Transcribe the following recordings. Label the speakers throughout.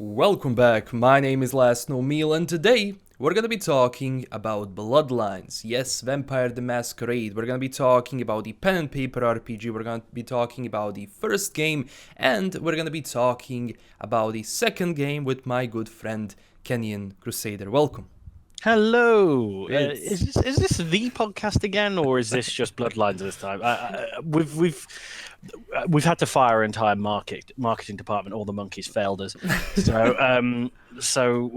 Speaker 1: Welcome back, my name is LastKnownMeal and today we're gonna be talking about Bloodlines. Yes, Vampire The Masquerade. We're gonna be talking about the pen and paper RPG, we're gonna be talking about the first game, and we're gonna be talking about the second game with my good friend KenyanKrusader. Welcome.
Speaker 2: Hello.
Speaker 1: It's
Speaker 2: Is this the podcast again, or is this just Bloodlines this time? We've had to fire our entire marketing department. All the monkeys failed us, so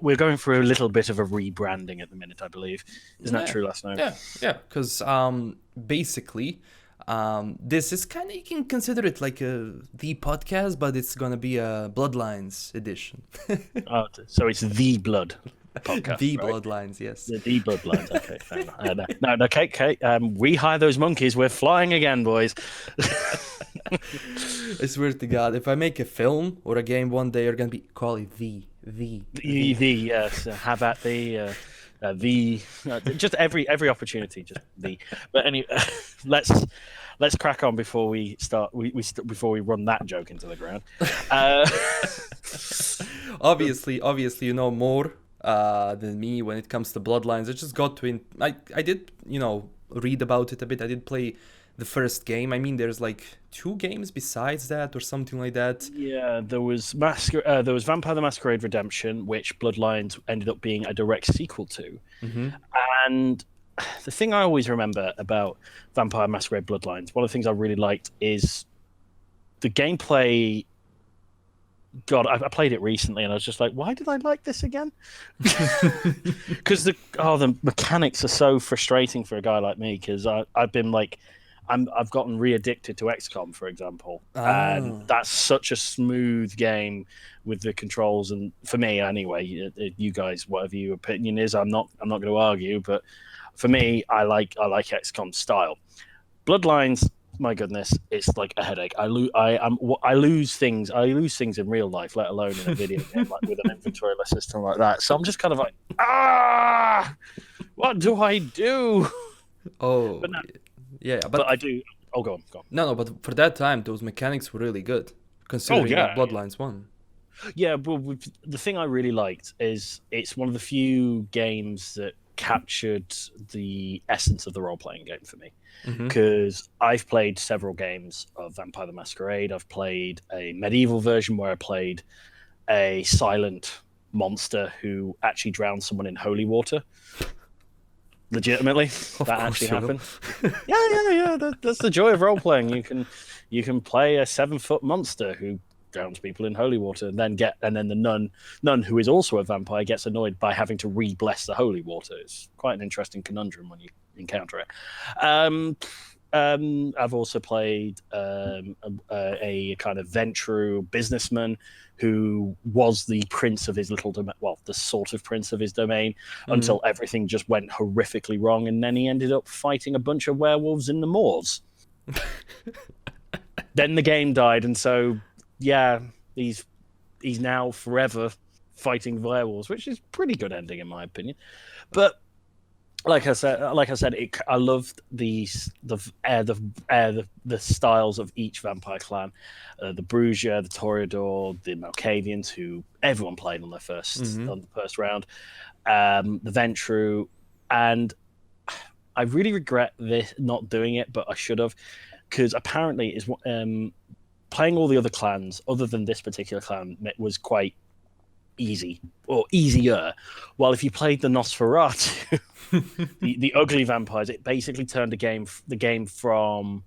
Speaker 2: we're going through a little bit of a rebranding at the minute, I believe. Isn't that true, last night?
Speaker 1: Yeah, because basically, this is kind of, you can consider it like the podcast, but it's gonna be a Bloodlines edition.
Speaker 2: So it's the Blood podcast.
Speaker 1: The
Speaker 2: right?
Speaker 1: Bloodlines, yes.
Speaker 2: The Bloodlines. Okay, fair enough. No, Kate. Rehire those monkeys. We're flying again, boys.
Speaker 1: I swear to God, if I make a film or a game one day, you're gonna be call it the.
Speaker 2: Yes. Have at the just every opportunity, just the. But anyway, let's crack on before we start. Before we run that joke into the ground.
Speaker 1: Obviously, you know more than me when it comes to Bloodlines. I just got to I did read about it a bit. I did play the first game. I mean, there's like 2 games besides that or something like that.
Speaker 2: Yeah, there was Vampire the Masquerade Redemption, which Bloodlines ended up being a direct sequel to.
Speaker 1: Mm-hmm.
Speaker 2: And the thing I always remember about Vampire Masquerade Bloodlines, one of the things I really liked is the gameplay. God, I played it recently and I was just like, why did I like this again? Because the mechanics are so frustrating for a guy like me, because I've been like, I've gotten re-addicted to XCOM, for example, and that's such a smooth game with the controls. And for me, anyway, you guys, whatever your opinion is, I'm not going to argue. But for me, I like XCOM style. Bloodlines, my goodness, it's like a headache. I lose things in real life, let alone in a video game like with an inventory system like that. So I'm just kind of like, what do I do?
Speaker 1: Oh,
Speaker 2: but no,
Speaker 1: yeah,
Speaker 2: but I do. Oh, go on.
Speaker 1: No, but for that time, those mechanics were really good, considering that Bloodlines 1.
Speaker 2: Yeah, well, the thing I really liked is it's one of the few games that captured the essence of the role-playing game for me, because I've played several games of Vampire the Masquerade. I've played a medieval version where I played a silent monster who actually drowned someone in holy water. Legitimately, that actually happened. Yeah. That's the joy of role playing. You can play a 7-foot monster who drowns people in holy water, and then the nun who is also a vampire gets annoyed by having to re-bless the holy water. It's quite an interesting conundrum when you encounter it. I've also played a kind of Ventru businessman who was the prince of his little domain, well, the sort of prince of his domain, until everything just went horrifically wrong, and then he ended up fighting a bunch of werewolves in the moors. Then the game died, and so yeah, he's now forever fighting werewolves, which is pretty good ending in my opinion. But like I said, I loved the styles of each vampire clan, the Bruja, the Toreador, the Malkavians, who everyone played on their first round, the Ventru, and I really regret this not doing it, but I should have, because apparently is playing all the other clans other than this particular clan was quite easy or easier. While if you played the Nosferatu, the ugly vampires, it basically turned the game from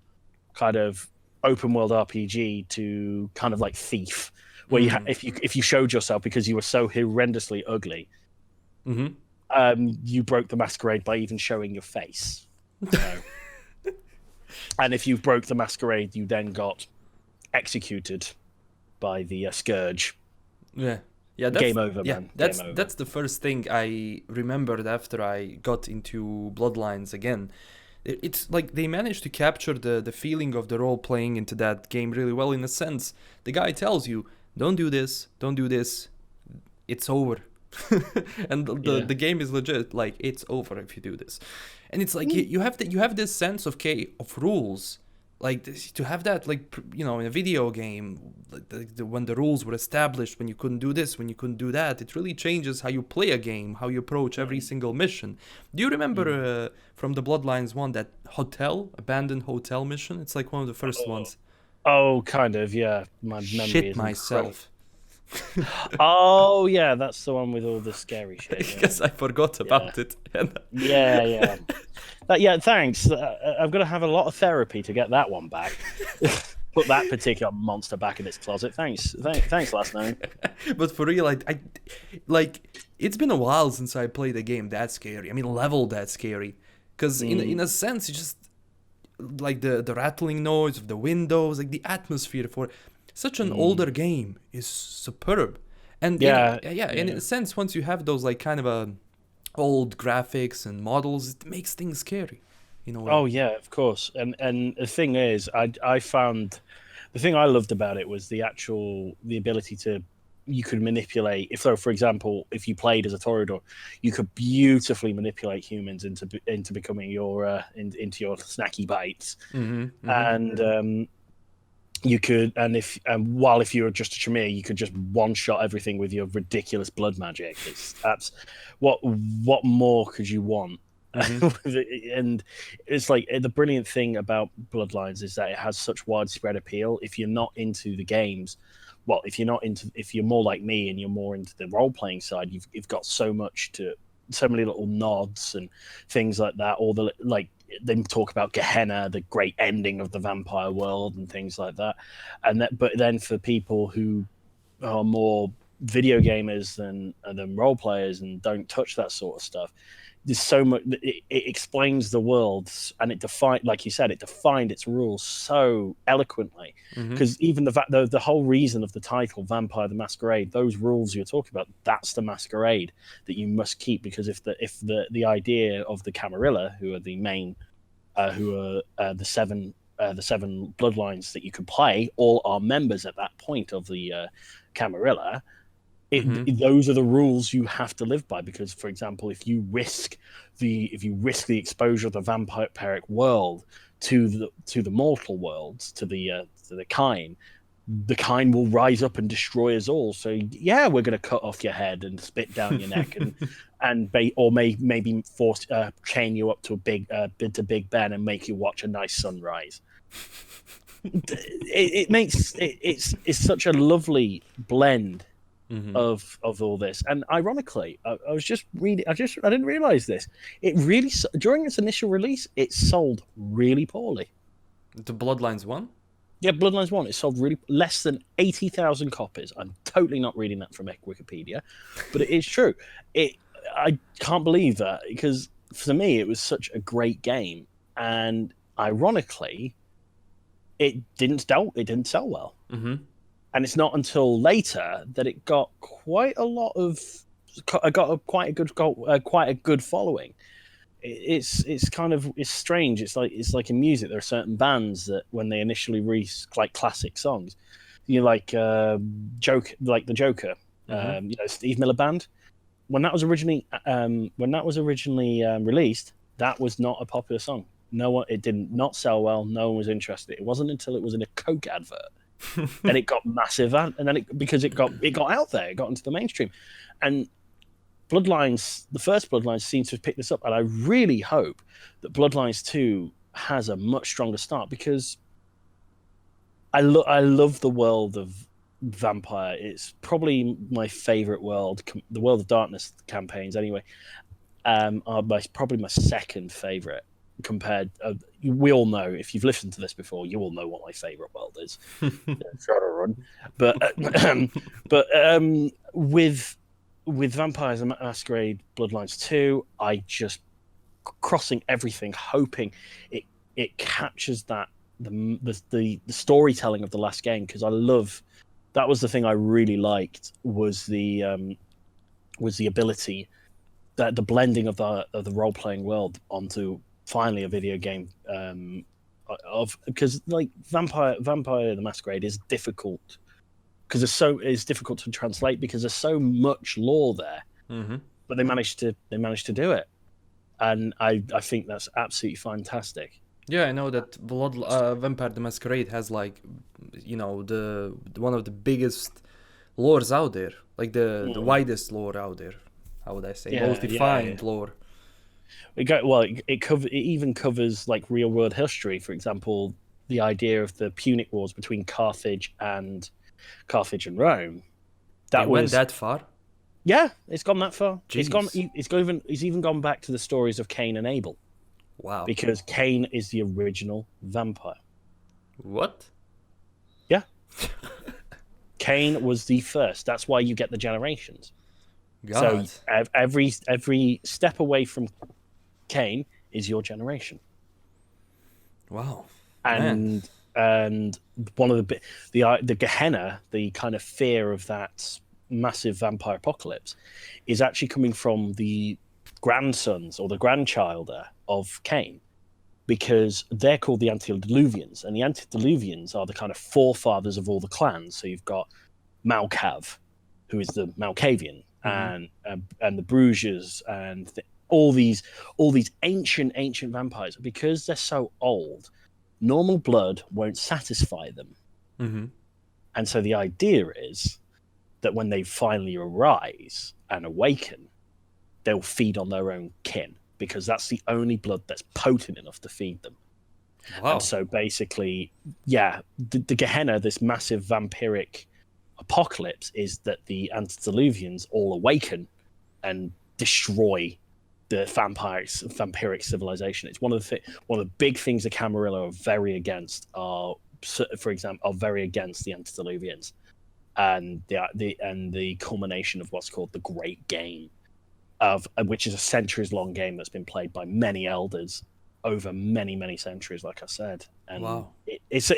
Speaker 2: kind of open world RPG to kind of like Thief, where if you showed yourself because you were so horrendously ugly, you broke the masquerade by even showing your face. And if you broke the masquerade, you then got executed by the scourge.
Speaker 1: Yeah, that's,
Speaker 2: game over, man.
Speaker 1: That's the first thing I remembered after I got into Bloodlines again. It's like they managed to capture the feeling of the role playing into that game really well. In a sense, the guy tells you, don't do this, it's over. And the game is legit, like, it's over if you do this. And it's like you have this sense of rules like to have that, like, you know, in a video game, like when the rules were established, when you couldn't do this, when you couldn't do that, it really changes how you play a game, how you approach every single mission. Do you remember from the Bloodlines one, that abandoned hotel mission? It's like one of the first ones.
Speaker 2: Oh, kind of, yeah. My memory
Speaker 1: Shit
Speaker 2: is
Speaker 1: myself.
Speaker 2: Oh, yeah, that's the one with all the scary shit. Yeah.
Speaker 1: Because I forgot about it.
Speaker 2: Yeah. Yeah, thanks. I've got to have a lot of therapy to get that one back. Put that particular monster back in its closet. Thanks, LastKnown.
Speaker 1: But for real, I like, it's been a while since I played a game that scary. I mean, level that scary. Because in a sense, it's just like the rattling noise of the windows, like the atmosphere for such an older game is superb. And in a sense, once you have those like kind of old graphics and models, it makes things scary, you know.
Speaker 2: Oh yeah, of course. And the thing is, I found the thing I loved about it was the ability to, you could manipulate. If so, for example, if you played as a Toreador, you could beautifully manipulate humans into becoming your into your snacky bites. And you could, and if you were just a Tremere, you could just one shot everything with your ridiculous blood magic. That's what more could you want? And it's like, the brilliant thing about Bloodlines is that it has such widespread appeal. If you're not into the games, well, if you're more like me and you're more into the role playing side, you've got so many little nods and things like that. All the, like, they talk about Gehenna, the great ending of the vampire world, and things like that. But then for people who are more video gamers than role players and don't touch that sort of stuff, there's so much. It explains the worlds, and like you said, it defined its rules so eloquently. Because even the whole reason of the title, Vampire the Masquerade, those rules you're talking about, that's the masquerade that you must keep. Because if the idea of the Camarilla, who are the main, the seven bloodlines that you can play, all are members at that point of the Camarilla. Those are the rules you have to live by, because, for example, if you risk the exposure of the vampiric world to the mortal worlds, to the Kine, the Kine will rise up and destroy us all. So yeah, we're going to cut off your head and spit down your neck, or maybe force chain you up to Big Ben and make you watch a nice sunrise. It's such a lovely blend of all this. And ironically, I was just reading, I didn't realize this. It really, during its initial release, it sold really poorly.
Speaker 1: The Bloodlines 1?
Speaker 2: Yeah, Bloodlines 1, it sold really less than 80,000 copies. I'm totally not reading that from Wikipedia, but it is true. I can't believe that, because for me it was such a great game, and ironically, it didn't sell well. And it's not until later that it got quite a good following. It's strange. It's like in music, there are certain bands that when they initially release like classic songs, like the Joker, Steve Miller Band. When that was originally released, that was not a popular song. It did not sell well. No one was interested. It wasn't until it was in a Coke advert. And it got massive, and then because it got out there, it got into the mainstream, and Bloodlines, the first Bloodlines, seems to have picked this up, and I really hope that Bloodlines 2 has a much stronger start, because I love the world of Vampire. It's probably my favorite world. The World of Darkness campaigns, anyway, are probably my second favorite. Compared, we all know, if you've listened to this before, you all know what my favorite world is. Shadowrun. But with Vampire The Masquerade Bloodlines 2, I just crossing everything, hoping it captures that the storytelling of the last game, because that was the thing I really liked, was the ability, that the blending of the role playing world onto finally a video game, because like Vampire The Masquerade is difficult, because it's difficult to translate, because there's so much lore there. But they managed to do it, and I think that's absolutely fantastic.
Speaker 1: Yeah, I know that Vampire the Masquerade has like, the one of the biggest lores out there, like the
Speaker 2: Mm.
Speaker 1: widest lore out there. How would I say? Most
Speaker 2: Yeah, yeah, yeah.
Speaker 1: defined lore.
Speaker 2: It even covers like real world history. For example, the idea of the Punic Wars between Carthage and Rome.
Speaker 1: They
Speaker 2: That
Speaker 1: went
Speaker 2: was
Speaker 1: that far.
Speaker 2: Yeah, it's gone that far.
Speaker 1: Jeez.
Speaker 2: It's even gone back to the stories of Cain and Abel
Speaker 1: Wow.
Speaker 2: because Cain is the original vampire.
Speaker 1: What?
Speaker 2: Yeah, Cain was the first. That's why you get the generations.
Speaker 1: God.
Speaker 2: So every step away from Cain is your generation.
Speaker 1: Wow. Man.
Speaker 2: And one of the Gehenna, the kind of fear of that massive vampire apocalypse, is actually coming from the grandsons or the grandchild of Cain, because they're called the Antediluvians, and the Antediluvians are the kind of forefathers of all the clans. So you've got Malkav, who is the Malkavian, and the Brujas, and all these ancient vampires. Because they're so old, normal blood won't satisfy them.
Speaker 1: Mm-hmm.
Speaker 2: And so the idea is that when they finally arise and awaken, they'll feed on their own kin, because that's the only blood that's potent enough to feed them.
Speaker 1: Wow.
Speaker 2: And so basically, yeah, the Gehenna, this massive vampiric apocalypse, is that the Antediluvians all awaken and destroy the vampiric civilization. It's one of the big things the Camarilla are very against. For example, are very against the Antediluvians, and the culmination of what's called the Great Game, which is a centuries-long game that's been played by many elders over many centuries. Like I said, and
Speaker 1: wow.
Speaker 2: It's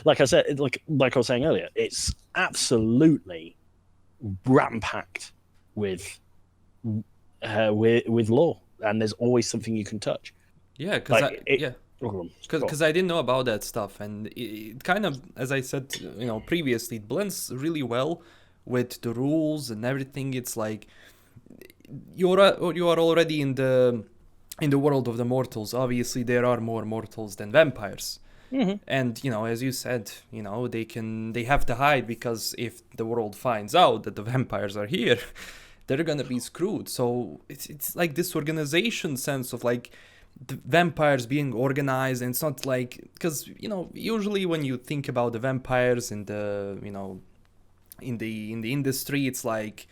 Speaker 2: like I said, like I was saying earlier, it's absolutely ram-packed with lore, and there's always something you can touch.
Speaker 1: Yeah, because I didn't know about that stuff, and it kind of, as I said, previously, it blends really well with the rules and everything. It's like you are already in the world of the mortals. Obviously, there are more mortals than vampires.
Speaker 2: Mm-hmm.
Speaker 1: And as you said, they have to hide, because if the world finds out that the vampires are here, they're gonna be screwed. So it's like this organization sense of like the vampires being organized, and it's not like, because usually when you think about the vampires in the in the industry, it's like,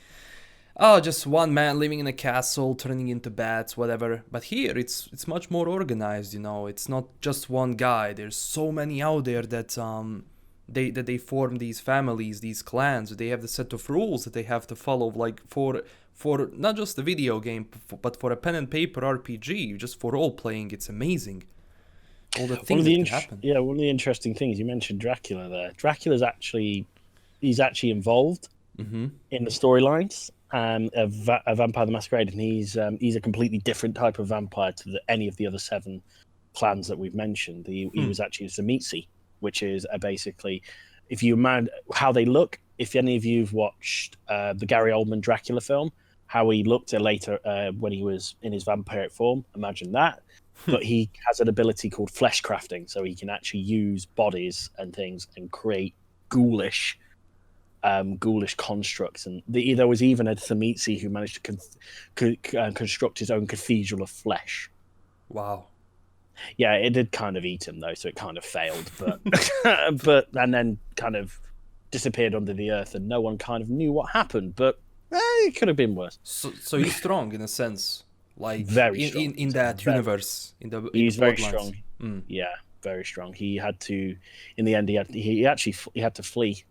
Speaker 1: oh, just one man living in a castle, turning into bats, whatever. But here, it's much more organized. It's not just one guy. There's so many out there that they form these families, these clans. They have the set of rules that they have to follow, like for not just the video game, but for a pen and paper RPG, just for role playing. It's amazing. All the things that can happen.
Speaker 2: Yeah, one of the interesting things you mentioned, Dracula. Dracula's actually involved in the storylines. A Vampire the Masquerade, and he's a completely different type of vampire to any of the other 7 clans that we've mentioned. He was actually a Tzimisce, which is basically, if you imagine how they look, if any of you've watched the Gary Oldman Dracula film, how he looked later when he was in his vampiric form, imagine that. But he has an ability called flesh crafting, so he can actually use bodies and things and create ghoulish constructs, and there was even a Tzimisce who managed to construct his own cathedral of flesh.
Speaker 1: Wow.
Speaker 2: Yeah, it did kind of eat him though, so it kind of failed, but and then kind of disappeared under the earth, and no one kind of knew what happened. But it could have been worse.
Speaker 1: So he's strong in a sense, like
Speaker 2: very strong
Speaker 1: in that universe.
Speaker 2: He's very
Speaker 1: Bloodlines.
Speaker 2: strong. Yeah, very strong. He had to, in the end, he had to flee.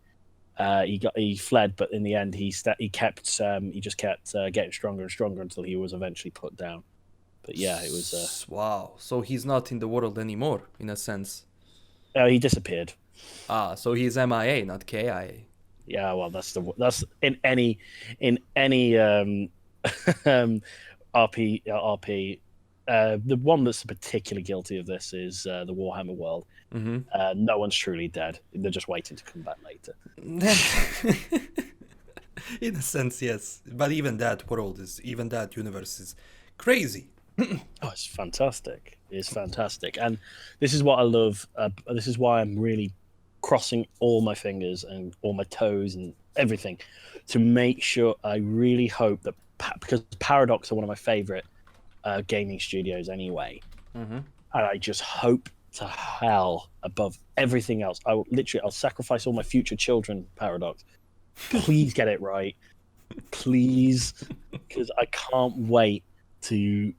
Speaker 2: He fled, but in the end, he just kept getting stronger and stronger until he was eventually put down. But yeah, it was
Speaker 1: wow. So he's not in the world anymore, in a sense.
Speaker 2: He disappeared.
Speaker 1: So he's MIA, not KIA.
Speaker 2: Yeah, well, that's in any RP. The one that's particularly guilty of this is the Warhammer world.
Speaker 1: Mm-hmm.
Speaker 2: No one's truly dead. They're just waiting to come back later.
Speaker 1: In a sense, yes. But even that universe is crazy.
Speaker 2: Oh, it's fantastic. is fantastic, and this is what I love. This is why I'm really crossing all my fingers and all my toes and everything to make sure. I really hope that because Paradox are one of my favorite gaming studios anyway, and I just hope to hell above everything else. I'll sacrifice all my future children. Paradox, please get it right, please, because I can't wait to.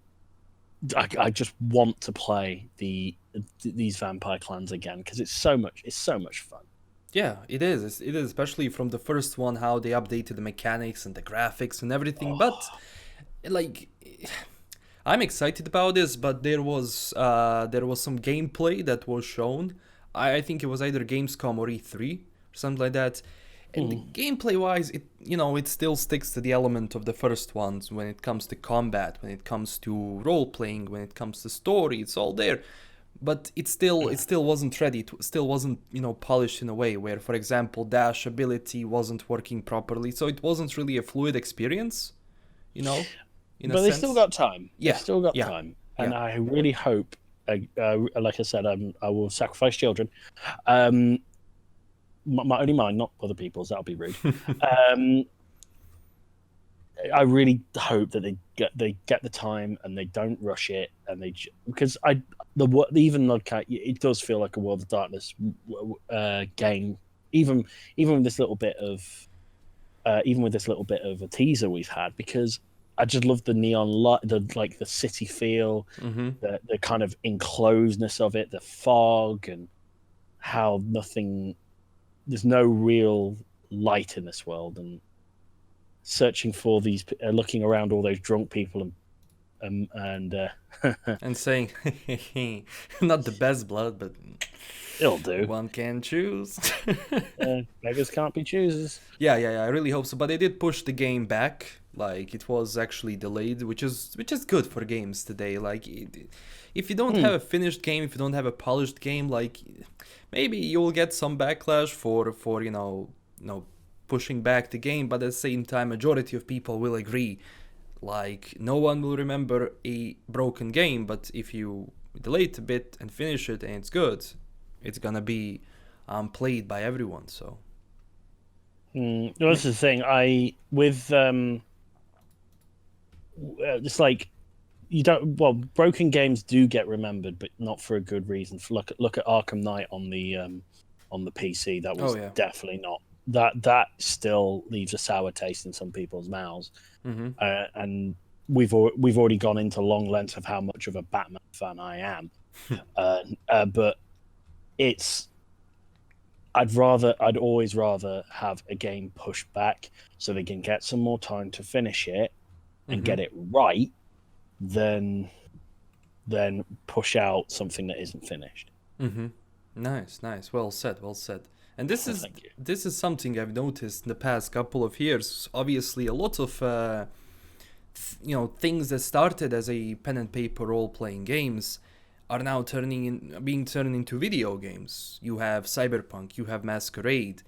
Speaker 2: I just want to play these vampire clans again because it's so much fun.
Speaker 1: Yeah, it is. It is, especially from the first one, how they updated the mechanics and the graphics and everything. But like, I'm excited about this. But there was some gameplay that was shown. I think it was either Gamescom or E3 or something like that. And the gameplay wise, it still sticks to the element of the first ones when it comes to combat, when it comes to role playing, when it comes to story. It's all there. But it still wasn't ready. It still wasn't, polished in a way where, for example, dash ability wasn't working properly. So it wasn't really a fluid experience, in a
Speaker 2: But they
Speaker 1: sense.
Speaker 2: still got time.
Speaker 1: Yeah,
Speaker 2: They still got
Speaker 1: yeah,
Speaker 2: time, and
Speaker 1: yeah.
Speaker 2: I really hope. Like I said, I will sacrifice children. Only mine, not other people's. That'll be rude. I really hope that they get the time and they don't rush it, and because even like it does feel like a World of Darkness game, even with this little bit of a teaser we've had, because I just love the neon light, the city feel, the kind of enclosedness of it, the fog, and how there's no real light in this world, and searching for these, looking around all those drunk people and
Speaker 1: And saying, not the best blood, but
Speaker 2: it'll do.
Speaker 1: one can choose.
Speaker 2: Beggars can't be choosers.
Speaker 1: Yeah, I really hope so. But they did push the game back. Like, it was actually delayed, which is good for games today. Like, if you don't have a finished game, if you don't have a polished game, like, maybe you'll get some backlash for pushing back the game. But at the same time, majority of people will agree. Like, no one will remember a broken game, but if you delay it a bit and finish it and it's good, it's gonna be played by everyone. So.
Speaker 2: This is the thing. It's like broken games do get remembered, but not for a good reason. Look at Arkham Knight on the PC. That was definitely not that. Still leaves a sour taste in some people's mouths. And we've already gone into long lengths of how much of a Batman fan I am. But I'd always rather have a game pushed back so they can get some more time to finish it and get it right than push out something that isn't finished.
Speaker 1: Nice. Well said. And this is something I've noticed in the past couple of years. Obviously, a lot of things that started as a pen and paper role-playing games are now being turned into video games. You have Cyberpunk, you have Masquerade.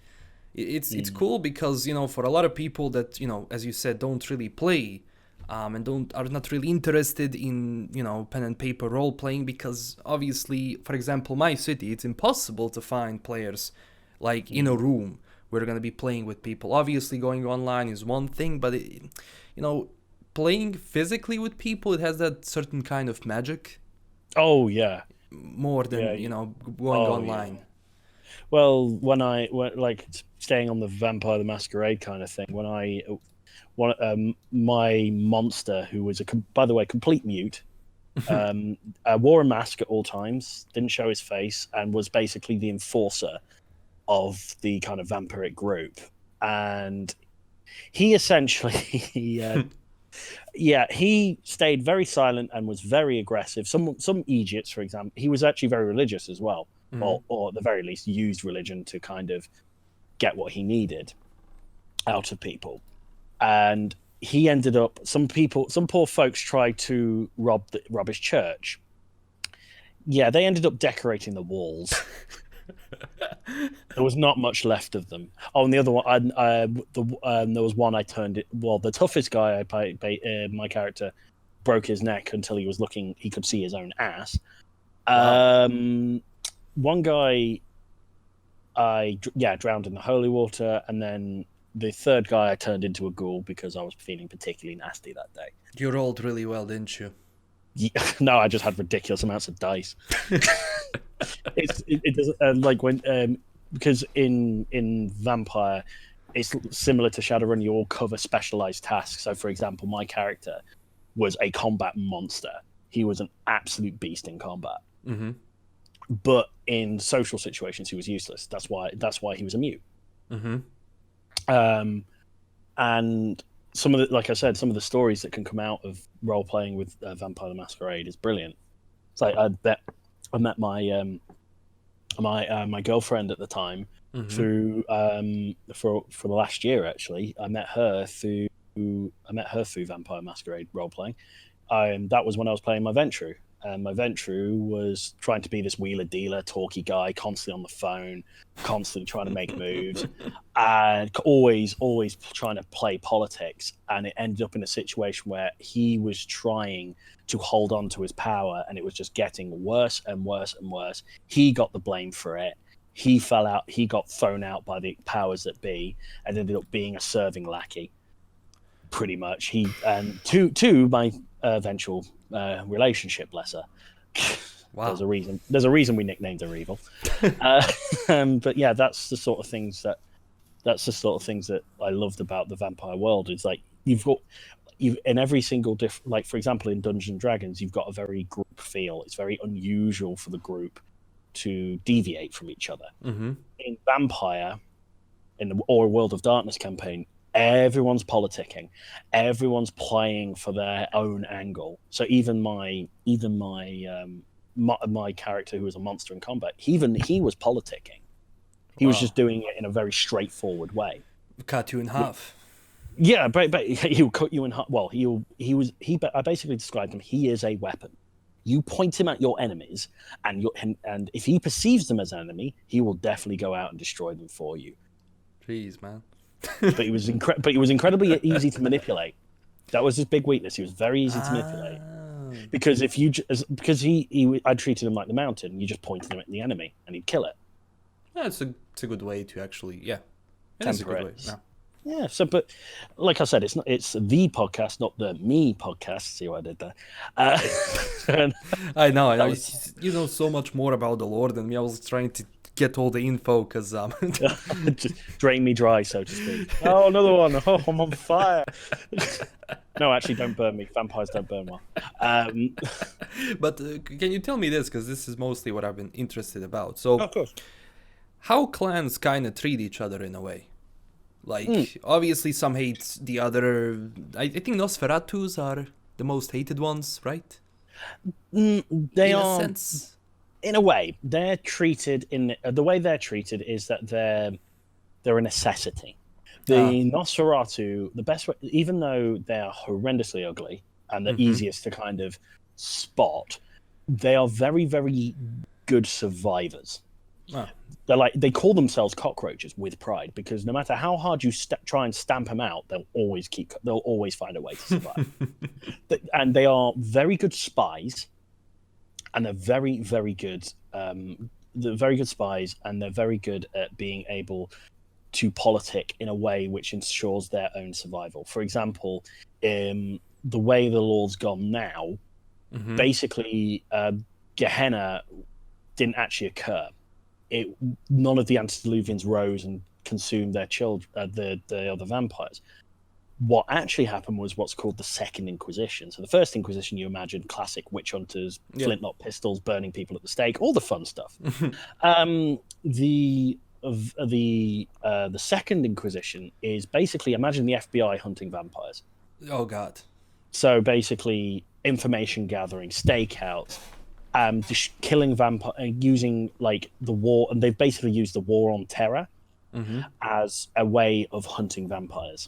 Speaker 1: It's cool because for a lot of people that as you said, don't really play and are not really interested in pen and paper role-playing, because obviously, for example, my city, it's impossible to find players like in a room we're going to be playing with people. Obviously, going online is one thing, but playing physically with people, it has that certain kind of magic.
Speaker 2: Oh yeah,
Speaker 1: more than going online.
Speaker 2: Yeah. Well, when like staying on the Vampire the Masquerade kind of thing, my monster, who was by the way complete mute, wore a mask at all times, didn't show his face, and was basically the enforcer of the kind of vampiric group. And he essentially he stayed very silent and was very aggressive. Some Egypts, for example, he was actually very religious as well, or at the very least used religion to kind of get what he needed out of people. And he ended up, some poor folks tried to rob his church. Yeah, they ended up decorating the walls. There was not much left of them. Oh, and the other one, there was one I turned it. Well, the toughest guy I played, my character, broke his neck until he could see his own ass.
Speaker 1: Wow.
Speaker 2: One guy, drowned in the holy water, and then the third guy I turned into a ghoul because I was feeling particularly nasty that day.
Speaker 1: You rolled really well, didn't you?
Speaker 2: Yeah, no, I just had ridiculous amounts of dice. It doesn't like when because in Vampire, it's similar to Shadowrun. You all cover specialized tasks. So, for example, my character was a combat monster. He was an absolute beast in combat.
Speaker 1: Mm-hmm.
Speaker 2: But in social situations, he was useless. That's why he was a mute.
Speaker 1: Mm-hmm.
Speaker 2: And some of the, like I said, some of the stories that can come out of role playing with Vampire the Masquerade is brilliant. It's like I met my my girlfriend at the time through for the last year. Actually, I met her through Vampire Masquerade role playing. That was when I was playing my Ventru. My Ventru was trying to be this wheeler dealer, talky guy, constantly on the phone, constantly trying to make moves, and always trying to play politics. And it ended up in a situation where he was trying to hold on to his power, and it was just getting worse and worse and worse. He got the blame for it. He fell out. He got thrown out by the powers that be, and ended up being a serving lackey. Pretty much, he and to my eventual relationship, bless her.
Speaker 1: Wow.
Speaker 2: There's a reason we nicknamed her Evil. But yeah, that's the sort of things that I loved about the vampire world. It's like you've in every single like for example in Dungeons and Dragons, you've got a very group feel. It's very unusual for the group to deviate from each other.
Speaker 1: Mm-hmm.
Speaker 2: In Vampire, or World of Darkness campaign, everyone's politicking, everyone's playing for their own angle. So even my character, who was a monster in combat, he was politicking. He was just doing it in a very straightforward way.
Speaker 1: Cut you in half.
Speaker 2: Yeah, but he'll cut you in half. Well, I basically described him. He is a weapon. You point him at your enemies, and if he perceives them as an enemy, he will definitely go out and destroy them for you.
Speaker 1: Jeez, man.
Speaker 2: But he was incredibly easy to manipulate. That was his big weakness. He was very easy to manipulate because I treated him like the Mountain. You just pointed him at the enemy and he'd kill it.
Speaker 1: Yeah, it's a good way to actually it is a good way.
Speaker 2: Yeah. So, but like I said, it's the podcast, not the me podcast. See what I did there?
Speaker 1: I know. You know so much more about the lore than me. I was trying to get all the info because
Speaker 2: just drain me dry, so to speak. Oh, another one. Oh, I'm on fire. No, actually, don't burn me. Vampires don't burn well.
Speaker 1: But can you tell me this, because this is mostly what I've been interested about. So,
Speaker 2: of course,
Speaker 1: how clans kind of treat each other in a way? Like, obviously, some hate the other. I think Nosferatus are the most hated ones, right?
Speaker 2: They are.
Speaker 1: In a sense.
Speaker 2: In a way, they're treated the way they're treated is that they're a necessity. The Nosferatu, the best way, even though they are horrendously ugly and the easiest to kind of spot, they are very, very good survivors. They call themselves cockroaches with pride, because no matter how hard you try and stamp them out, they'll always find a way to survive. And they are very good spies. And they're very, very good. They're very good spies, and they're very good at being able to politic in a way which ensures their own survival. For example, the way the Lord's gone now, basically, Gehenna didn't actually occur. None of the antediluvians rose and consumed their children, the other vampires. What actually happened was what's called the Second Inquisition. So the First Inquisition, you imagine classic witch hunters, flintlock pistols, burning people at the stake, all the fun stuff. The Second Inquisition is basically, imagine the FBI hunting vampires.
Speaker 1: Oh God!
Speaker 2: So basically, information gathering, stakeouts, killing vampire, using like the war, and they've basically used the war on terror as a way of hunting vampires.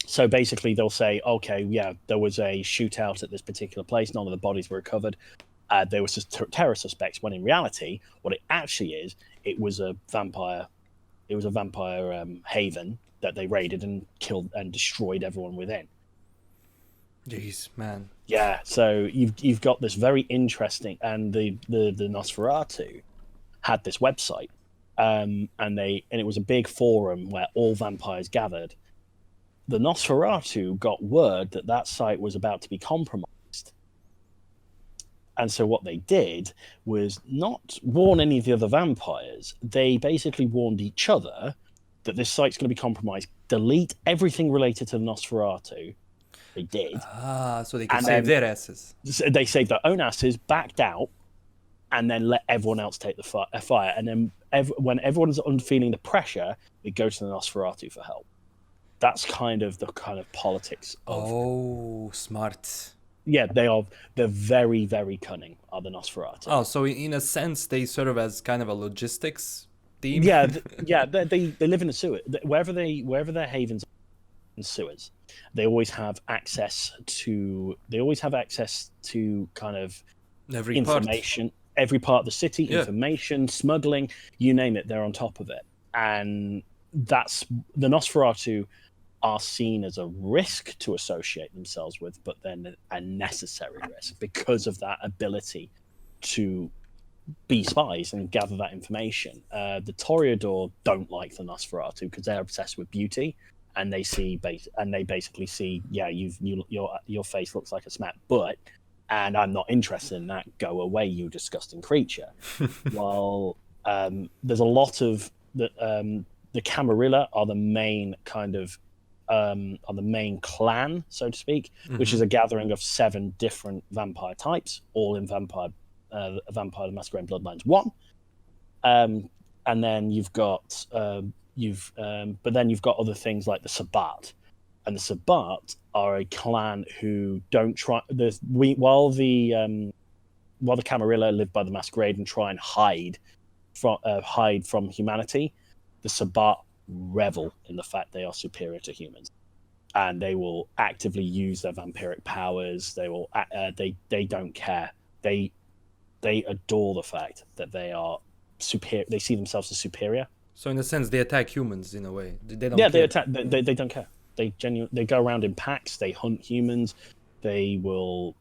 Speaker 2: So basically, they'll say, okay, yeah, there was a shootout at this particular place. None of the bodies were recovered. There was just terror suspects, when in reality, what it actually is, it was a vampire haven that they raided and killed and destroyed everyone within.
Speaker 1: Jeez, man.
Speaker 2: Yeah, so you've got this very interesting, and the Nosferatu had this website, and it was a big forum where all vampires gathered. The Nosferatu got word that that site was about to be compromised, and so what they did was not warn any of the other vampires. They basically warned each other that this site's going to be compromised. Delete everything related to the Nosferatu. They did.
Speaker 1: So they could save their asses.
Speaker 2: They saved their own asses, backed out, and then let everyone else take the fire. And then when everyone's feeling the pressure, they go to the Nosferatu for help. That's kind of the politics of...
Speaker 1: Oh, smart.
Speaker 2: Yeah, they're very, very cunning, are the Nosferatu.
Speaker 1: Oh, so in a sense, they serve as kind of a logistics team?
Speaker 2: Yeah, they live in the sewer. Wherever their havens and sewers, they always have access to kind of
Speaker 1: Every
Speaker 2: information, every part of the city, information, smuggling, you name it, they're on top of it. And that's the Nosferatu are seen as a risk to associate themselves with, but then a necessary risk because of that ability to be spies and gather that information. The Toreador don't like the Nosferatu because they're obsessed with beauty, and they basically see, yeah, your face looks like a smack butt, and I'm not interested in that. Go away, you disgusting creature. While there's a lot of the Camarilla are the main clan, so to speak, which is a gathering of 7 different vampire types, all in Vampire the Masquerade Bloodlines 1. And then you've got other things like the Sabbat, and the Sabbat are a clan who don't try. While the Camarilla live by the Masquerade and try and hide from humanity, the Sabbat revel in the fact they are superior to humans, and they will actively use their vampiric powers. They will. They don't care. They adore the fact that they are superior. They see themselves as superior.
Speaker 1: So in a sense, they attack humans in a way. They don't.
Speaker 2: Yeah,
Speaker 1: care.
Speaker 2: they attack. They don't care. They go around in packs. They hunt humans. They will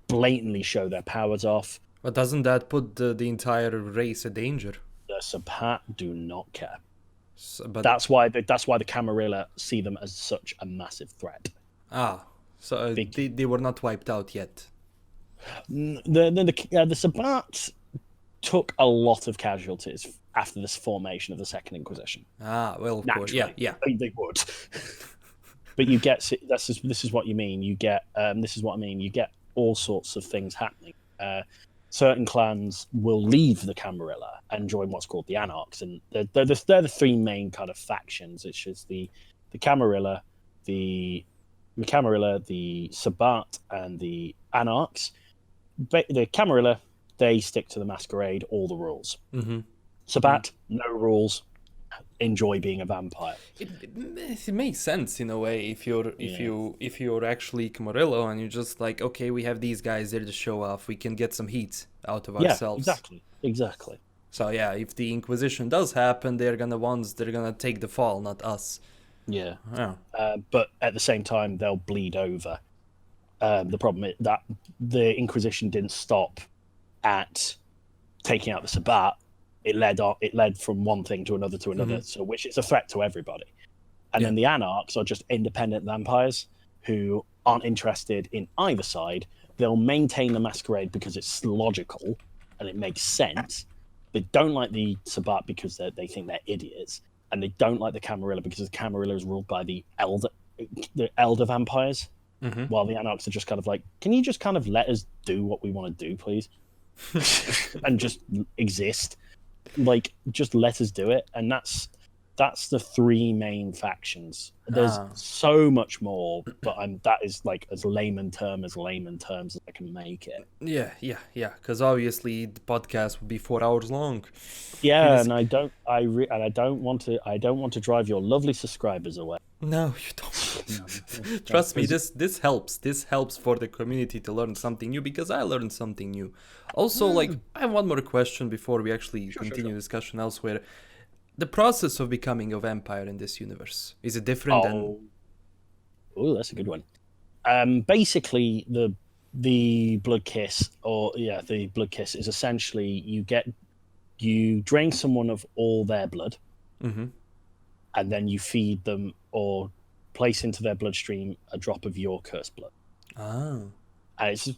Speaker 2: blatantly show their powers off.
Speaker 1: But doesn't that put the entire race at danger?
Speaker 2: The Sabbat do not care.
Speaker 1: So, but
Speaker 2: that's why the Camarilla see them as such a massive threat.
Speaker 1: So they were not wiped out yet.
Speaker 2: The Sabbat took a lot of casualties after this formation of the Second Inquisition.
Speaker 1: Well, of course, yeah.
Speaker 2: They would. But you get this is what you mean. You get You get all sorts of things happening. Certain clans will leave the Camarilla and join what's called the Anarchs, and they're the 3 main kind of factions. It's just the Camarilla, the Sabbat, and the Anarchs. The Camarilla, they stick to the Masquerade, all the rules.
Speaker 1: Mm-hmm.
Speaker 2: Sabbat, no rules. Enjoy being a vampire.
Speaker 1: It makes sense in a way if you're actually Camarilla and you're just like, okay, we have these guys there to show off. We can get some heat out of ourselves.
Speaker 2: Exactly.
Speaker 1: So yeah, if the Inquisition does happen, they're gonna take the fall, not us.
Speaker 2: Yeah. But at the same time, they'll bleed over. The problem is that the Inquisition didn't stop at taking out the Sabbat. It led from one thing to another, so which is a threat to everybody. And then the Anarchs are just independent vampires who aren't interested in either side. They'll maintain the Masquerade because it's logical and it makes sense. They don't like the Sabbat because they think they're idiots, and they don't like the Camarilla because the Camarilla is ruled by the elder vampires, while the Anarchs are just kind of like, can you just kind of let us do what we want to do, please, and just exist. Like, just let us do it. And that's the 3 main factions. There's so much more, but that is like as layman terms as I can make it.
Speaker 1: Yeah, because obviously the podcast would be 4 hours long.
Speaker 2: Yeah, and I don't want to drive your lovely subscribers away.
Speaker 1: No, you don't. Trust me, this helps. This helps for the community to learn something new, because I learned something new. Also, I have one more question before we actually continue discussion elsewhere. The process of becoming a vampire in this universe, is it different than...
Speaker 2: Oh, that's a good one. Basically, the blood kiss, the blood kiss is essentially you drain someone of all their blood,
Speaker 1: Mm-hmm.
Speaker 2: and then you feed them or place into their bloodstream a drop of your cursed blood.
Speaker 1: Oh.
Speaker 2: And it's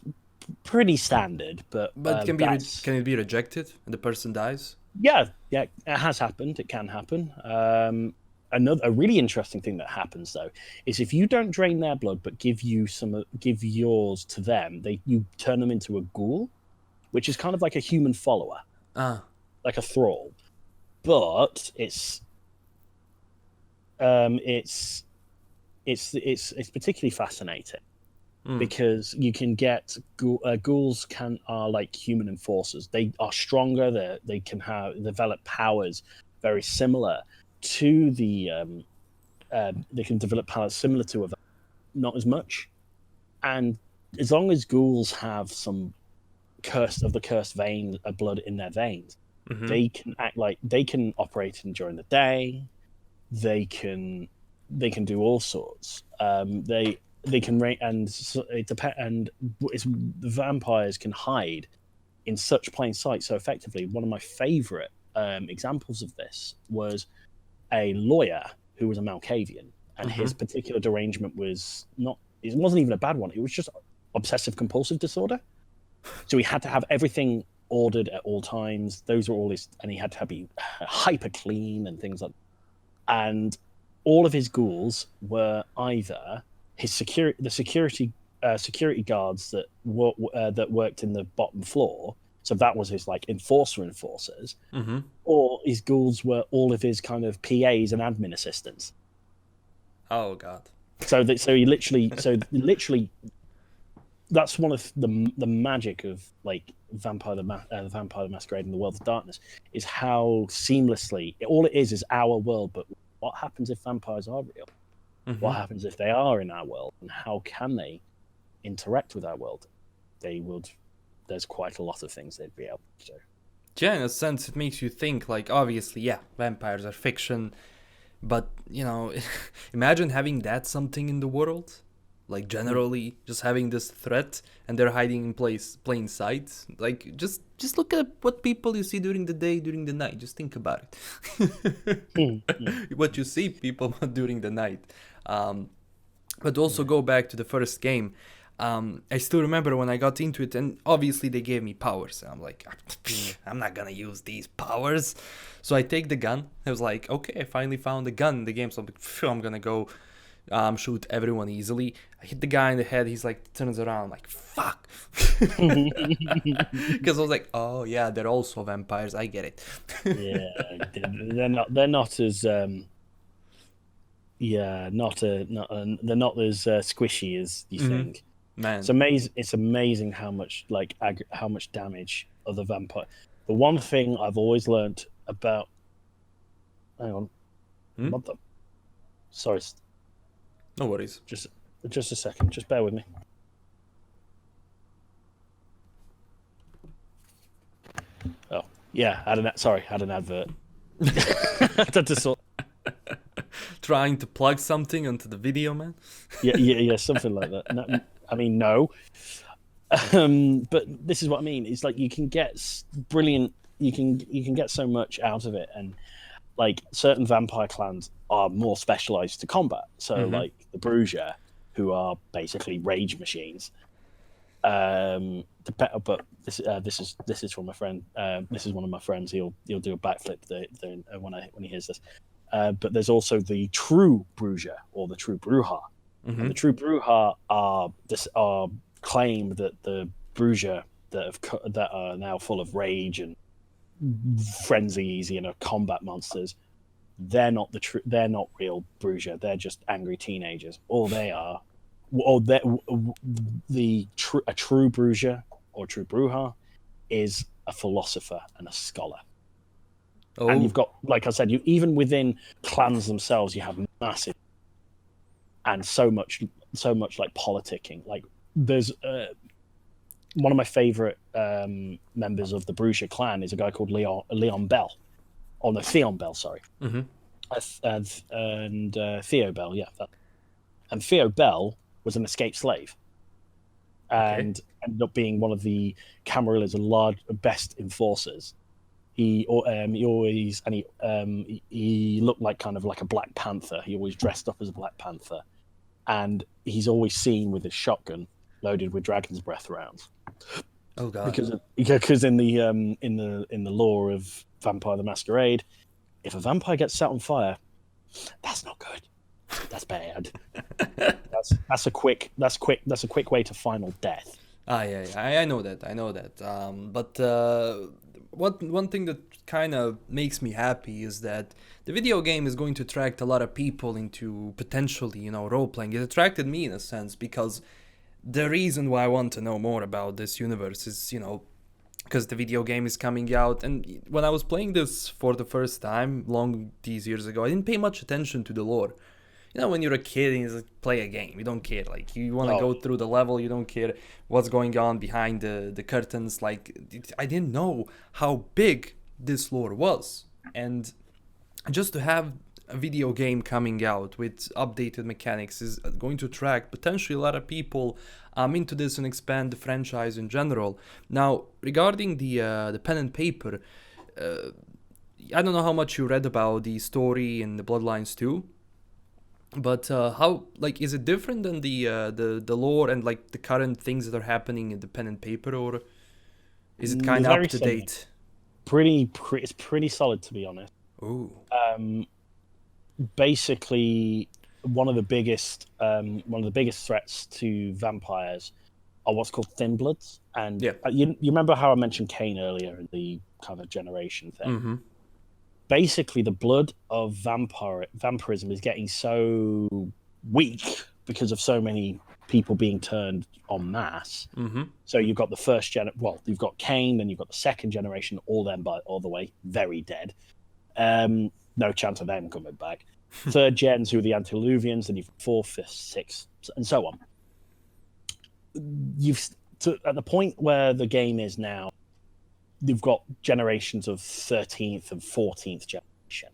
Speaker 2: pretty standard, but
Speaker 1: Can it be rejected and the person dies?
Speaker 2: yeah, it has happened. It can happen. A really interesting thing that happens though is if you don't drain their blood but give yours to them, you turn them into a ghoul, which is kind of like a human follower, like a thrall, but it's particularly fascinating because you can get ghouls are like human enforcers. They are stronger. They can develop powers very similar to the they can develop powers similar to a not as much, and as long as ghouls have some cursed vein of blood in their veins, they can act like they can operate during the day. They can do all sorts. They can rate, and it depends. And the vampires can hide in such plain sight so effectively. One of my favorite examples of this was a lawyer who was a Malkavian, and his particular derangement was not. It wasn't even a bad one. It was just obsessive compulsive disorder. So he had to have everything ordered at all times. Those were all his, and he had to be hyper clean and things like that. And all of his ghouls were either the security guards that worked in the bottom floor. So that was his like enforcers, or his ghouls were all of his kind of PAs and admin assistants.
Speaker 1: Oh God!
Speaker 2: So literally, that's one of the magic of like Vampire the Masquerade and the World of Darkness is how seamlessly all it is our world. But what happens if vampires are real? What happens if they are in our world, and how can they interact with our world? They would. There's quite a lot of things they'd be able to do.
Speaker 1: Yeah, in a sense, it makes you think, like, obviously, yeah, vampires are fiction, but, you know, imagine having that something in the world, like, generally, just having this threat, and they're hiding in plain sight. Like, just look at what people you see during the day, during the night. Just think about it. What you see people during the night. But also go back to the first game. I still remember when I got into it, and obviously they gave me powers. And I'm like, I'm not gonna use these powers. So I take the gun. I was like, okay, I finally found a gun in the game. So I'm like, I'm gonna go shoot everyone easily. I hit the guy in the head. He's like, turns around. I'm like, fuck. Because I was like, oh yeah, they're also vampires. I get it.
Speaker 2: Yeah, they're not as they're not as squishy as you think.
Speaker 1: Man,
Speaker 2: it's amazing how much damage other vampire. The one thing I've always learned about. Hang on, what the? Sorry.
Speaker 1: No worries.
Speaker 2: Just a second. Just bear with me. Oh yeah, had an advert.
Speaker 1: Trying to plug something onto the video, man.
Speaker 2: yeah, something like that. No, I mean, no. But this is what I mean. It's like you can get brilliant. You can get so much out of it, and like certain vampire clans are more specialized to combat. So like the Bruja, who are basically rage machines. But this is from my friend. This is one of my friends. He'll do a backflip when he hears this. But there's also the True Bruja or the True Bruja. And the True Bruja are claim that the Bruja that are now full of rage and frenzies, combat monsters. They're not they're not real Bruja. They're just angry teenagers. All they are, or a true Bruja or True Bruja is a philosopher and a scholar. Oh. And you've got, like I said, even within clans themselves, you have massive and so much like politicking. Like there's one of my favorite members of the Bruja clan is a guy called Theon Bell, sorry, and Theo Bell, yeah. And Theo Bell was an escaped slave,
Speaker 1: Okay.
Speaker 2: and ended up being one of the Camarilla's best enforcers. He looked like kind of like a Black Panther. He always dressed up as a Black Panther, and he's always seen with his shotgun loaded with dragon's breath rounds.
Speaker 1: Oh God.
Speaker 2: Because in the lore of Vampire the Masquerade, if a vampire gets set on fire, that's not good. That's bad. that's a quick way to final death.
Speaker 1: I know that. But one thing that kind of makes me happy is that the video game is going to attract a lot of people into potentially, role playing. It attracted me in a sense because the reason why I want to know more about this universe is, because the video game is coming out. And when I was playing this for the first time, long these years ago, I didn't pay much attention to the lore. When you're a kid and you just play a game, you don't care. Like, you want to go through the level, you don't care what's going on behind the curtains. Like, I didn't know how big this lore was. And just to have a video game coming out with updated mechanics is going to attract potentially a lot of people into this and expand the franchise in general. Now, regarding the pen and paper, I don't know how much you read about the story in the Bloodlines 2. But how, like, is it different than the lore and like the current things that are happening in the pen and paper, or is it kind of up to date?
Speaker 2: It's pretty solid, to be honest.
Speaker 1: Ooh.
Speaker 2: Basically, one of the biggest threats to vampires are what's called thin bloods, and you remember how I mentioned Cain earlier in the kind of generation thing.
Speaker 1: Mm-hmm.
Speaker 2: Basically, the blood of vampirism is getting so weak because of so many people being turned en masse.
Speaker 1: Mm-hmm.
Speaker 2: So you've got the you've got Cain, then you've got the second generation, all the way very dead. No chance of them coming back. Third gens, who are the antediluvians, then you've fourth, fifth, sixth, and so on. At the point where the game is now, you've got generations of 13th and 14th generation.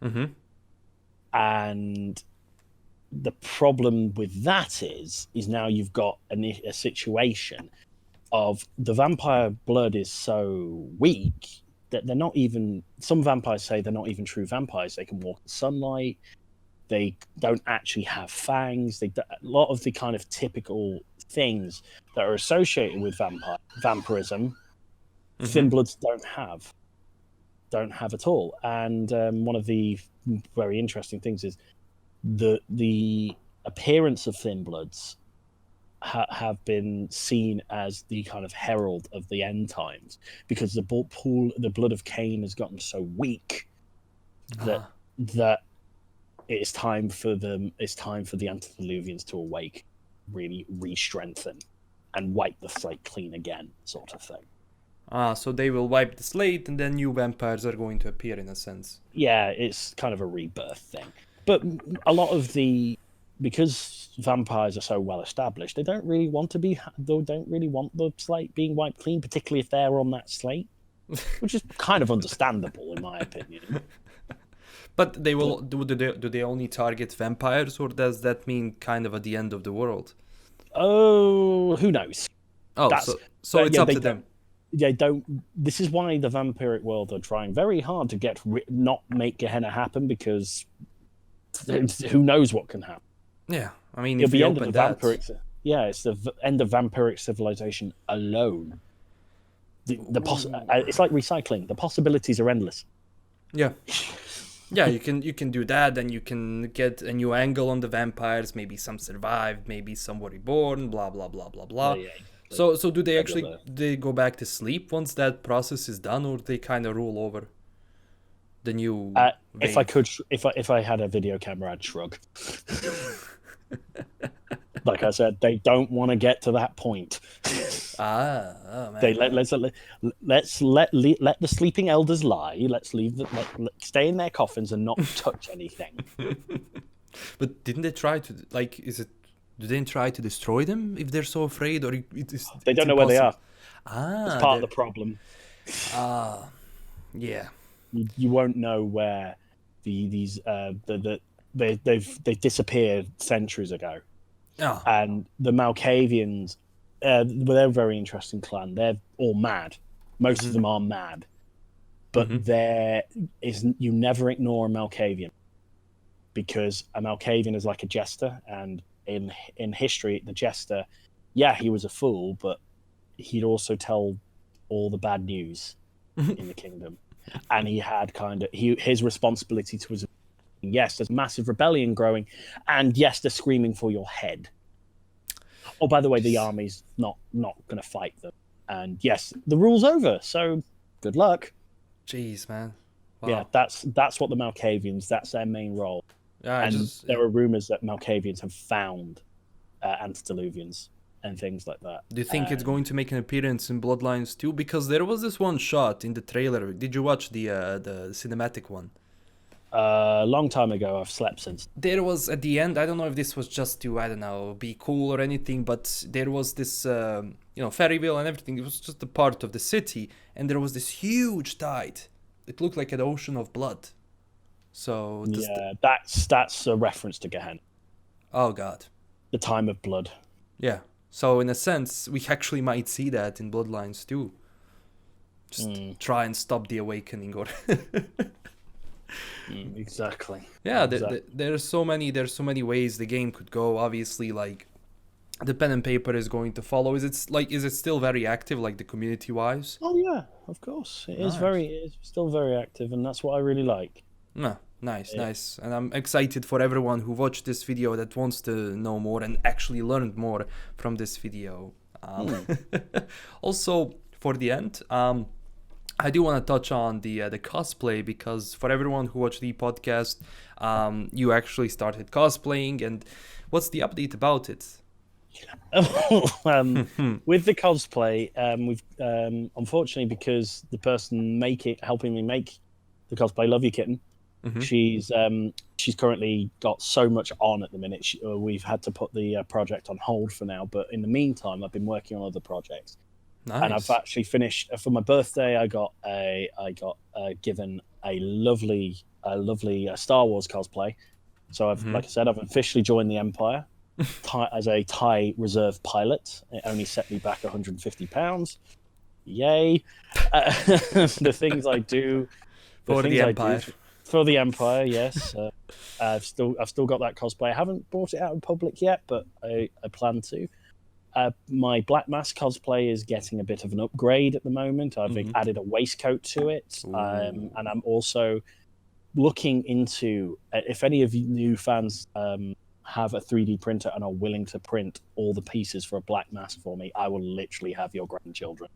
Speaker 1: Mm-hmm.
Speaker 2: And the problem with that is now you've got a situation of the vampire blood is so weak that they're not even, some vampires say they're not even true vampires. They can walk in sunlight. They don't actually have fangs. A lot of the kind of typical things that are associated with vampirism, mm-hmm. Thin bloods don't have at all. And one of the very interesting things is the appearance of thin bloods have been seen as the kind of herald of the end times, because the blood of Cain has gotten so weak that it's time for the antediluvians to awake, really re-strengthen and wipe the slate clean again, sort of thing.
Speaker 1: So they will wipe the slate and then new vampires are going to appear, in a sense.
Speaker 2: Yeah, it's kind of a rebirth thing. But a lot of because vampires are so well established, they don't really want the slate being wiped clean, particularly if they're on that slate, which is kind of understandable in my opinion.
Speaker 1: But they will do they only target vampires, or does that mean kind of at the end of the world?
Speaker 2: Oh, who knows?
Speaker 1: Oh, so it's up to them.
Speaker 2: They don't. This is why the vampiric world are trying very hard to not make Gehenna happen, because who knows what can happen.
Speaker 1: Yeah, I mean, if you open that,
Speaker 2: it's the end of vampiric civilization alone. It's like recycling. The possibilities are endless.
Speaker 1: Yeah. Yeah, you can do that, and you can get a new angle on the vampires. Maybe some survived, maybe some were reborn, blah blah blah blah blah. Yeah. So do they go back to sleep once that process is done, or they kind of rule over the new?
Speaker 2: If I had a video camera, I'd shrug. Like I said, they don't want to get to that point.
Speaker 1: Man.
Speaker 2: Let's let the sleeping elders lie. Let's stay in their coffins and not touch anything.
Speaker 1: But didn't they try to do they try to destroy them if they're so afraid, or
Speaker 2: they don't know where they are?
Speaker 1: It's
Speaker 2: part of the problem.
Speaker 1: Yeah.
Speaker 2: You won't know where they've disappeared centuries ago.
Speaker 1: Oh.
Speaker 2: And the Malkavians, they're a very interesting clan. They're all mad. Most of them are mad. But you never ignore a Malkavian, because a Malkavian is like a jester, and in history, the jester, he was a fool, but he'd also tell all the bad news in the kingdom, and he had his responsibility to his. Yes, there's massive rebellion growing, and yes, they're screaming for your head. Oh, by the way, the army's not going to fight them, and yes, the rule's over. So good luck.
Speaker 1: Jeez, man. Wow.
Speaker 2: Yeah, that's what the Malkavians. That's their main role.
Speaker 1: Yeah,
Speaker 2: There are rumors that Malkavians have found antediluvians and things like that.
Speaker 1: Do you think it's going to make an appearance in Bloodlines too? Because there was this one shot in the trailer. Did you watch the cinematic one?
Speaker 2: A long time ago. I've slept since.
Speaker 1: There was at the end, I don't know if this was just to, I don't know, be cool or anything, but there was this, Ferryville and everything. It was just a part of the city, and there was this huge tide. It looked like an ocean of blood. So
Speaker 2: that's a reference to Gehenna.
Speaker 1: Oh God.
Speaker 2: The time of blood.
Speaker 1: Yeah. So in a sense, we actually might see that in Bloodlines too. Just try and stop the awakening, or.
Speaker 2: Exactly.
Speaker 1: Yeah,
Speaker 2: exactly.
Speaker 1: there's so many ways the game could go. Obviously, like the pen and paper is going to follow. Is it still very active, like the community wise?
Speaker 2: Oh yeah, of course. It is still very active, and that's what I really like.
Speaker 1: No, nice. And I'm excited for everyone who watched this video that wants to know more and actually learned more from this video. Also, for the end, I do want to touch on the cosplay, because for everyone who watched the podcast, you actually started cosplaying, and what's the update about it?
Speaker 2: With the cosplay, we've unfortunately, because the person helping me make the cosplay, Love You Kitten, she's currently got so much on at the minute. We've had to put the project on hold for now, but in the meantime, I've been working on other projects.
Speaker 1: Nice.
Speaker 2: And I've actually finished for my birthday. I got given a lovely Star Wars cosplay. So like I said, I've officially joined the Empire as a Thai reserve pilot. It only set me back £150. Yay! The things I do
Speaker 1: for the Empire.
Speaker 2: For the Empire, yes. I've still got that cosplay. I haven't brought it out in public yet, but I plan to. My Black Mask cosplay is getting a bit of an upgrade at the moment. I've added a waistcoat to it, and I'm also looking into if any of you new fans have a 3D printer and are willing to print all the pieces for a Black Mask for me, I will literally have your grandchildren.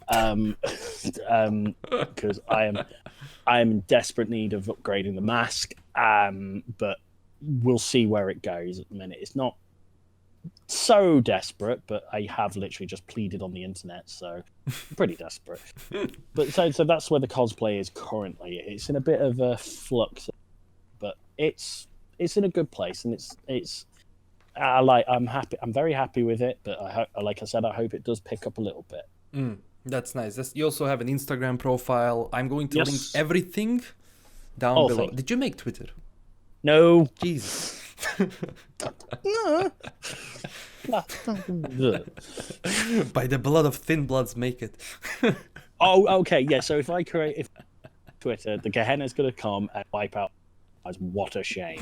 Speaker 2: Because I am in desperate need of upgrading the mask, but we'll see where it goes at the minute. It's not so desperate, but I have literally just pleaded on the internet, so pretty desperate. But so that's where the cosplay is currently. It's in a bit of a flux, but it's in a good place, and I'm happy. I'm very happy with it, but like I said, I hope it does pick up a little bit.
Speaker 1: That's nice. You also have an Instagram profile. I'm going to link everything down below. Did you make Twitter?
Speaker 2: No.
Speaker 1: Jesus. By the blood of thin bloods, make it.
Speaker 2: Oh, okay. Yeah, so if I create Twitter, the Gehenna's going to come and wipe out. What a shame.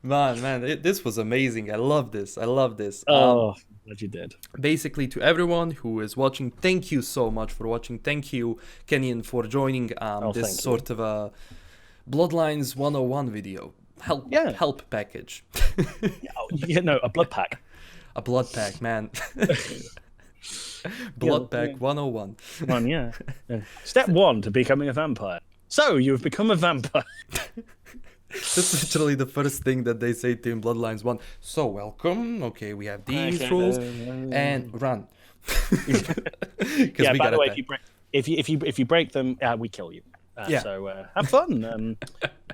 Speaker 1: Man, this was amazing. I love this.
Speaker 2: Oh, glad you did.
Speaker 1: Basically, to everyone who is watching, thank you so much for watching. Thank you, Kenyan, for joining this sort of a Bloodlines 101 video. Help package.
Speaker 2: A blood pack.
Speaker 1: A blood pack, man. Blood pack 101.
Speaker 2: Step 1 to becoming a vampire. So, you've become a vampire.
Speaker 1: That's literally the first thing that they say to in Bloodlines 1. So, welcome. Okay, we have these rules. And run.
Speaker 2: Yeah, by the way, if you break them, we kill you. So have fun.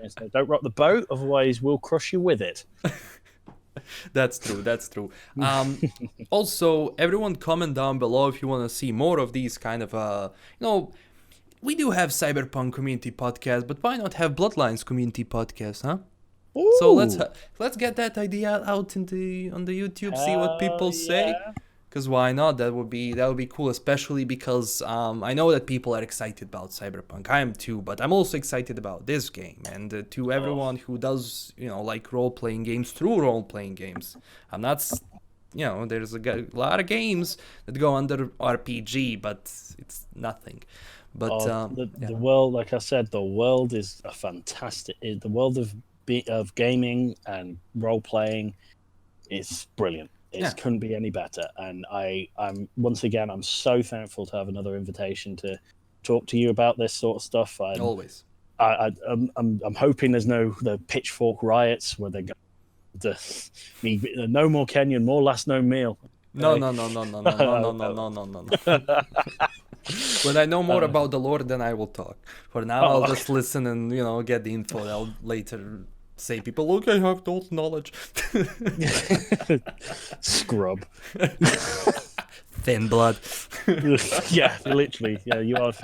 Speaker 2: So don't rock the boat, otherwise we'll crush you with it.
Speaker 1: That's true. Also, everyone comment down below if you want to see more of these kind of we do have Cyberpunk community podcast, but why not have Bloodlines community podcast, huh? So
Speaker 2: Ooh,
Speaker 1: let's get that idea out on the YouTube, see what people say.
Speaker 2: yeah.
Speaker 1: Because why not? That would be cool, especially because I know that people are excited about Cyberpunk. I am too, but I'm also excited about this game. And to everyone who does, like role-playing games, true role-playing games, I'm not, there's lot of games that go under RPG, but it's nothing. But
Speaker 2: The world, like I said, the world is a fantastic. The world of gaming and role playing is brilliant. It
Speaker 1: yeah,
Speaker 2: couldn't be any better. And I'm once again, I'm so thankful to have another invitation to talk to you about this sort of stuff.
Speaker 1: always.
Speaker 2: I'm hoping there's the pitchfork riots where they go to no more Kenyan, more LastKnownMeal.
Speaker 1: No, no, no, no, no, no, no, no, no, no, no, no, no. When I know more about the lore, then I will talk. For now, I'll just listen and get the info. I'll later say, people, look, I have those knowledge.
Speaker 2: Scrub.
Speaker 1: Thin blood.
Speaker 2: Yeah, literally. Yeah, you are.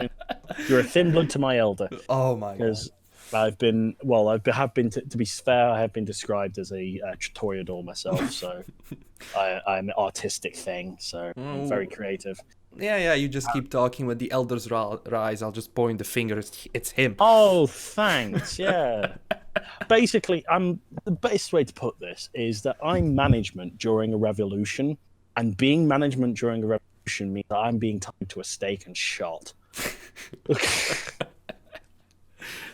Speaker 2: You're a thin blood to my elder.
Speaker 1: Oh my god.
Speaker 2: Because have been to be fair, I have been described as a toreador myself. So I'm an artistic thing. So I'm very creative.
Speaker 1: Yeah, you just keep talking when the elders rise. I'll just point the finger. It's him.
Speaker 2: Oh, thanks. Yeah. Basically, the best way to put this is that I'm management during a revolution, and being management during a revolution means that I'm being tied to a stake and shot.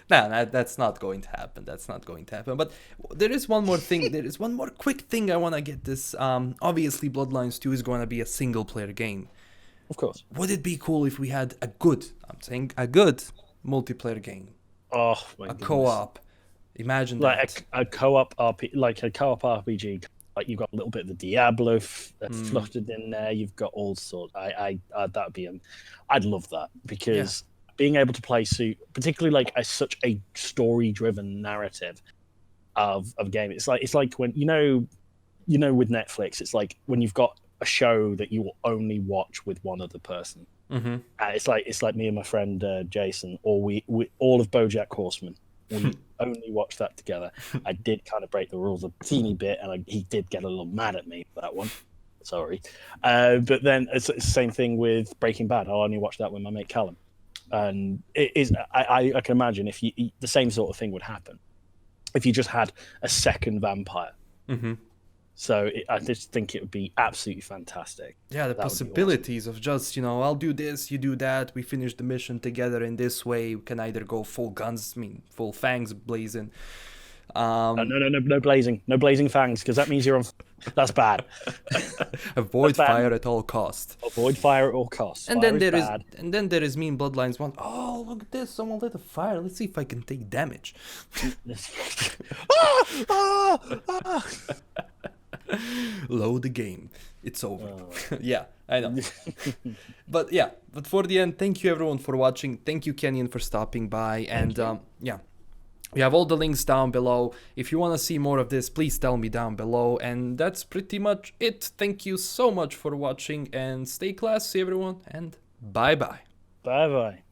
Speaker 1: No, that's not going to happen. That's not going to happen. But there is one more thing. There is one more quick thing I want to get this. Obviously, Bloodlines 2 is going to be a single-player game.
Speaker 2: Of course.
Speaker 1: Would it be cool if we had I'm saying a good multiplayer game?
Speaker 2: Oh, my goodness.
Speaker 1: Co-op. Imagine
Speaker 2: like a co-op RPG. Like you've got a little bit of the Diablo fluttered in there. You've got all sorts. That'd be I'd love that because being able to play particularly like such a story-driven narrative of game. It's like when with Netflix, it's like when you've got a show that you will only watch with one other person.
Speaker 1: Mm-hmm.
Speaker 2: It's like me and my friend Jason, or we all of BoJack Horseman. We only watched that together. I did kind of break the rules a teeny bit, and he did get a little mad at me for that one. Sorry, but then it's the same thing with Breaking Bad. I'll only watch that with my mate Callum, and it is. I can imagine if the same sort of thing would happen if you just had a second vampire.
Speaker 1: Mm-hmm.
Speaker 2: So I just think it would be absolutely fantastic.
Speaker 1: Yeah, the possibilities of just, I'll do this, you do that, we finish the mission together in this way. We can either go full guns, full fangs blazing.
Speaker 2: No blazing. No blazing fangs, because that means you're on... That's bad.
Speaker 1: Avoid fire at all costs.
Speaker 2: Avoid fire at all costs.
Speaker 1: And then there is me in Bloodlines 1. Oh, look at this, someone lit a fire. Let's see if I can take damage. Load the game. It's over. Yeah, I know. But for the end, thank you everyone for watching. Thank you, Kenyan, for stopping by. And we have all the links down below. If you want to see more of this, please tell me down below. And that's pretty much it. Thank you so much for watching, and stay classy, everyone, and bye-bye.
Speaker 2: Bye-bye.